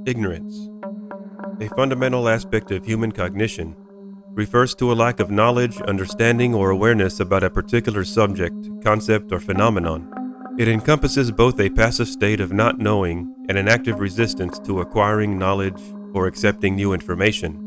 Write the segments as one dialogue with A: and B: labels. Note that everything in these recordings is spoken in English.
A: Ignorance, a fundamental aspect of human cognition, refers to a lack of knowledge, understanding, or awareness about a particular subject, concept, or phenomenon. It encompasses both a passive state of not knowing and an active resistance to acquiring knowledge or accepting new information.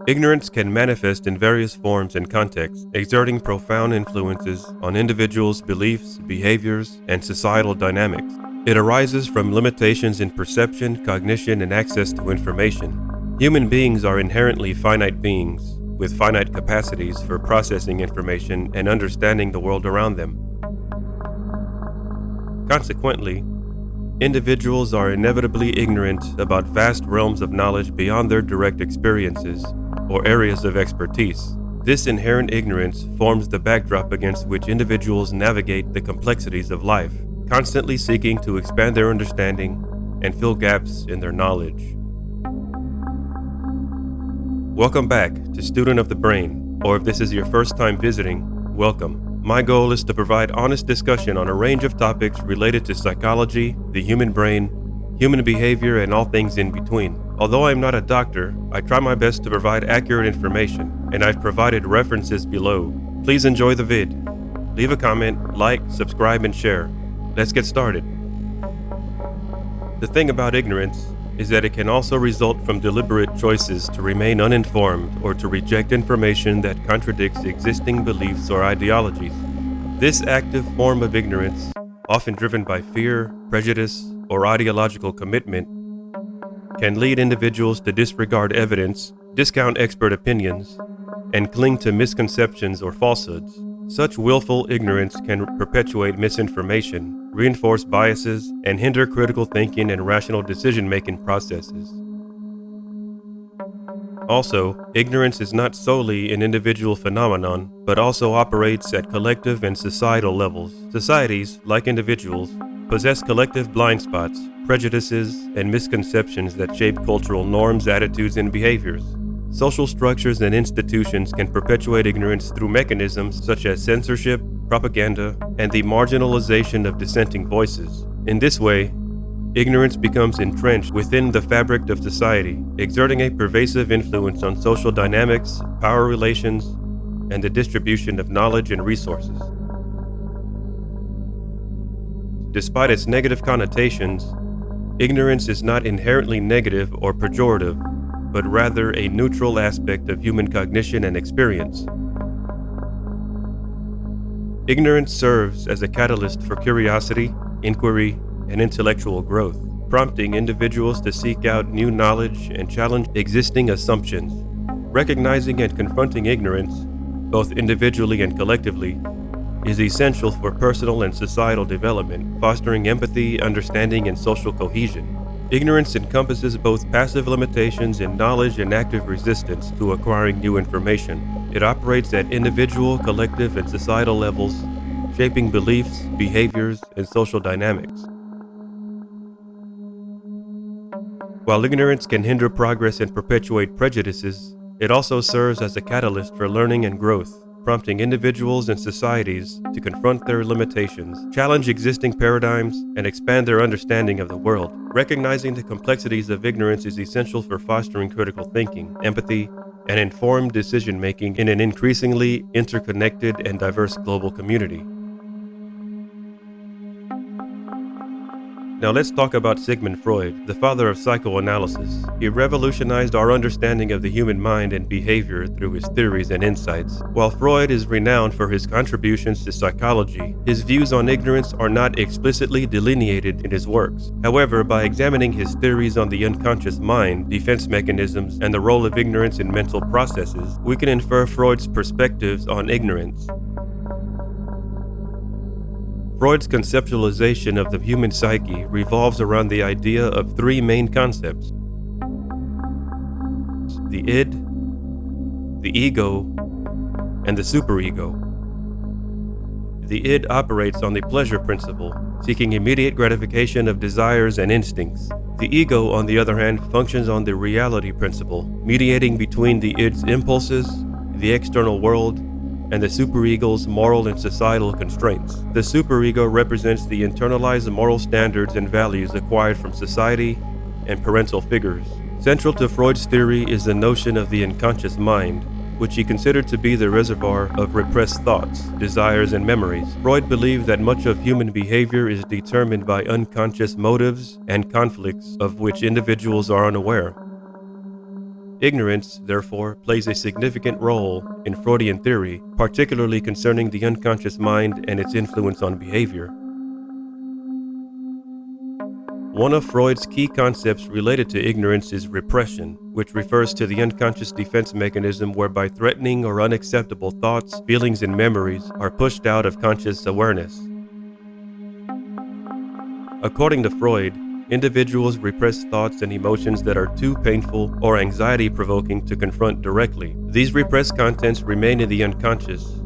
A: Ignorance can manifest in various forms and contexts, exerting profound influences on individuals' beliefs, behaviors, and societal dynamics. It arises from limitations in perception, cognition, and access to information. Human beings are inherently finite beings, with finite capacities for processing information and understanding the world around them. Consequently, individuals are inevitably ignorant about vast realms of knowledge beyond their direct experiences or areas of expertise. This inherent ignorance forms the backdrop against which individuals navigate the complexities of life, constantly seeking to expand their understanding and fill gaps in their knowledge. Welcome back to Student of the Brain, or if this is your first time visiting, welcome. My goal is to provide honest discussion on a range of topics related to psychology, the human brain, human behavior, and all things in between. Although I am not a doctor, I try my best to provide accurate information, and I've provided references below. Please enjoy the vid. Leave a comment, like, subscribe, and share. Let's get started. The thing about ignorance is that it can also result from deliberate choices to remain uninformed or to reject information that contradicts existing beliefs or ideologies. This active form of ignorance, often driven by fear, prejudice, or ideological commitment, can lead individuals to disregard evidence, discount expert opinions, and cling to misconceptions or falsehoods. Such willful ignorance can perpetuate misinformation, reinforce biases, and hinder critical thinking and rational decision-making processes. Also, ignorance is not solely an individual phenomenon, but also operates at collective and societal levels. Societies, like individuals, possess collective blind spots, prejudices, and misconceptions that shape cultural norms, attitudes, and behaviors. Social structures and institutions can perpetuate ignorance through mechanisms such as censorship, propaganda, and the marginalization of dissenting voices. In this way, ignorance becomes entrenched within the fabric of society, exerting a pervasive influence on social dynamics, power relations, and the distribution of knowledge and resources. Despite its negative connotations, ignorance is not inherently negative or pejorative, but rather a neutral aspect of human cognition and experience. Ignorance serves as a catalyst for curiosity, inquiry, and intellectual growth, prompting individuals to seek out new knowledge and challenge existing assumptions. Recognizing and confronting ignorance, both individually and collectively, is essential for personal and societal development, fostering empathy, understanding, and social cohesion. Ignorance encompasses both passive limitations in knowledge and active resistance to acquiring new information. It operates at individual, collective, and societal levels, shaping beliefs, behaviors, and social dynamics. While ignorance can hinder progress and perpetuate prejudices, it also serves as a catalyst for learning and growth, prompting individuals and societies to confront their limitations, challenge existing paradigms, and expand their understanding of the world. Recognizing the complexities of ignorance is essential for fostering critical thinking, empathy, and informed decision-making in an increasingly interconnected and diverse global community. Now let's talk about Sigmund Freud, the father of psychoanalysis. He revolutionized our understanding of the human mind and behavior through his theories and insights. While Freud is renowned for his contributions to psychology, his views on ignorance are not explicitly delineated in his works. However, by examining his theories on the unconscious mind, defense mechanisms, and the role of ignorance in mental processes, we can infer Freud's perspectives on ignorance. Freud's conceptualization of the human psyche revolves around the idea of three main concepts: the id, the ego, and the superego. The id operates on the pleasure principle, seeking immediate gratification of desires and instincts. The ego, on the other hand, functions on the reality principle, mediating between the id's impulses, the external world, and the superego's moral and societal constraints. The superego represents the internalized moral standards and values acquired from society and parental figures. Central to Freud's theory is the notion of the unconscious mind, which he considered to be the reservoir of repressed thoughts, desires, and memories. Freud believed that much of human behavior is determined by unconscious motives and conflicts of which individuals are unaware. Ignorance, therefore, plays a significant role in Freudian theory, particularly concerning the unconscious mind and its influence on behavior. One of Freud's key concepts related to ignorance is repression, which refers to the unconscious defense mechanism whereby threatening or unacceptable thoughts, feelings, and memories are pushed out of conscious awareness. According to Freud, individuals repress thoughts and emotions that are too painful or anxiety-provoking to confront directly. These repressed contents remain in the unconscious,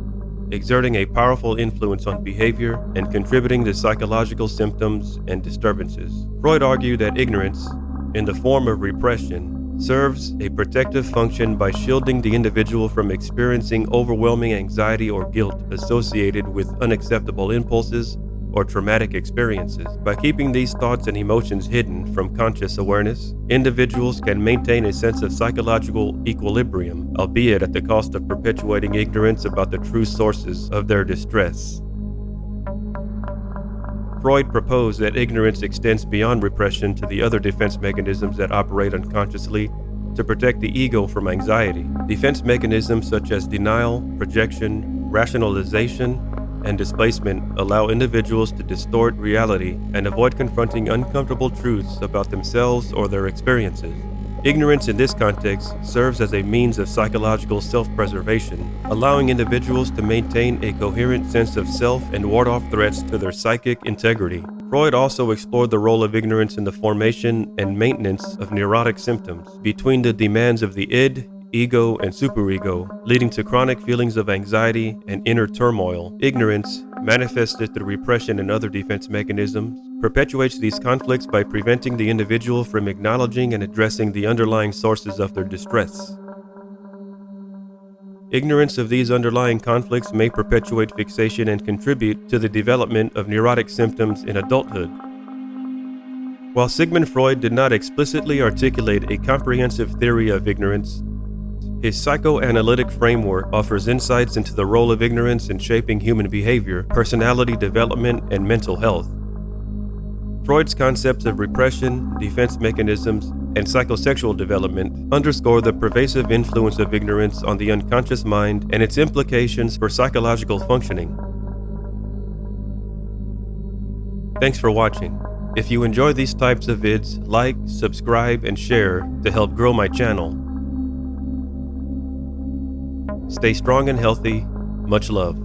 A: exerting a powerful influence on behavior and contributing to psychological symptoms and disturbances. Freud argued that ignorance, in the form of repression, serves a protective function by shielding the individual from experiencing overwhelming anxiety or guilt associated with unacceptable impulses or traumatic experiences. By keeping these thoughts and emotions hidden from conscious awareness, individuals can maintain a sense of psychological equilibrium, albeit at the cost of perpetuating ignorance about the true sources of their distress. Freud proposed that ignorance extends beyond repression to the other defense mechanisms that operate unconsciously to protect the ego from anxiety. Defense mechanisms such as denial, projection, rationalization, and displacement allow individuals to distort reality and avoid confronting uncomfortable truths about themselves or their experiences. Ignorance in this context serves as a means of psychological self-preservation, allowing individuals to maintain a coherent sense of self and ward off threats to their psychic integrity. Freud also explored the role of ignorance in the formation and maintenance of neurotic symptoms between the demands of the id, ego, and superego, leading to chronic feelings of anxiety and inner turmoil. Ignorance, manifested through repression and other defense mechanisms, perpetuates these conflicts by preventing the individual from acknowledging and addressing the underlying sources of their distress. Ignorance of these underlying conflicts may perpetuate fixation and contribute to the development of neurotic symptoms in adulthood. While Sigmund Freud did not explicitly articulate a comprehensive theory of ignorance, his psychoanalytic framework offers insights into the role of ignorance in shaping human behavior, personality development, and mental health. Freud's concepts of repression, defense mechanisms, and psychosexual development underscore the pervasive influence of ignorance on the unconscious mind and its implications for psychological functioning. Thanks for watching. If you enjoy these types of vids, like, subscribe, and share to help grow my channel. Stay strong and healthy. Much love.